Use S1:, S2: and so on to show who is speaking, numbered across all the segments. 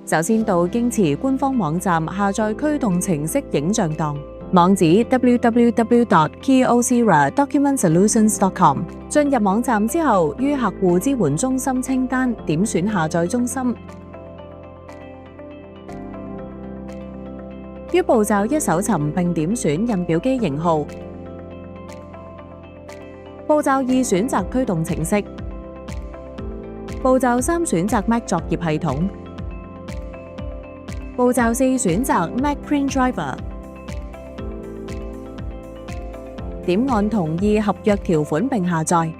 S1: 首先到京瓷官方網站下載驅動程式影像檔，網址 www.kyocera.documentsolutions.com。進入網站之後，於客戶支援中心清單點選下載中心。於步驟1搜尋並點選印表機型號。步驟2選擇驅動程式。步驟3選擇 Mac 作業系統。步驟4選擇 Mac Print Driver。點按同意合約條款並下載。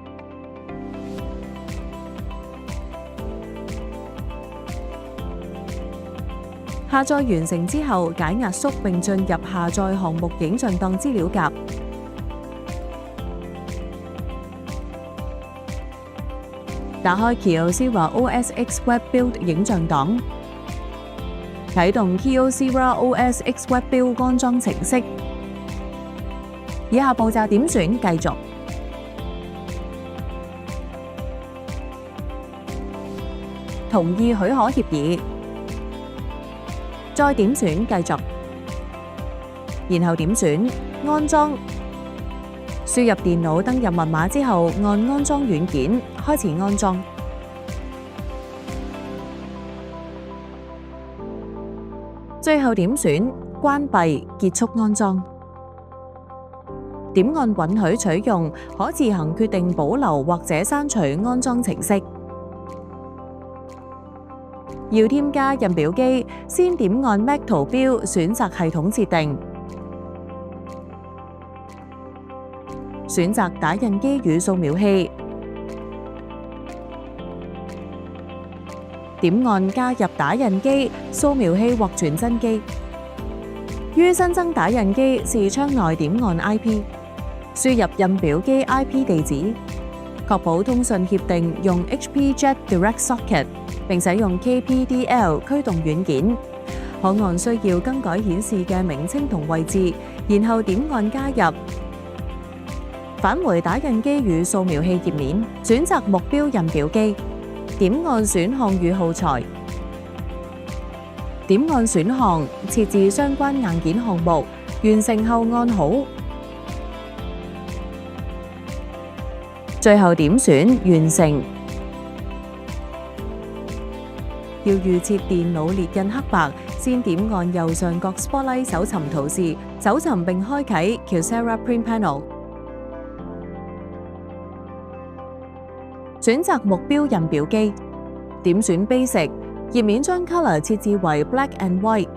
S1: 下載完成之後，解壓縮並進入下載項目影像檔資料夾。打開 Kyocera OS X Web Build 影像檔，啟動 Kyocera OS X Web Build 安裝程式。以下步驟點選繼續，同意許可協議，再點選繼續，然後點選安裝。輸入電腦登入密碼之後，按安裝軟件，開始安裝。最後點選關閉，結束安裝。點按允許取用，可自行決定保留或者刪除安裝程式。要添加印表機，先點按 Mac 圖標，選擇系統設定，選擇打印機與掃描器，點按加入打印機、掃描器或傳真機。於新增打印機視窗內點按 IP， 輸入印表機 IP 地址，確保通訊協定用 HP Jet Direct Socket， 並使用 KPDL 驅動軟件。可按需要更改顯示嘅名稱同位置，然後點按加入。返回打印機與掃描器頁面，選擇目標印表機，點按選項與耗材，點按選項設置相關硬件項目，完成後按好，最後點選完成。要預設電腦列印黑白，先點按右上角 Spotlight 搜尋圖示，搜尋並開啟 Kyocera Print Panel。選擇目標印表機，點選 Basic， 頁面將 Color 設置為 Black and White。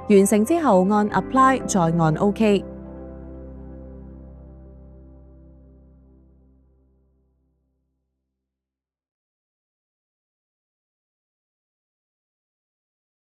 S1: 完成之後按 Apply， 再按OK。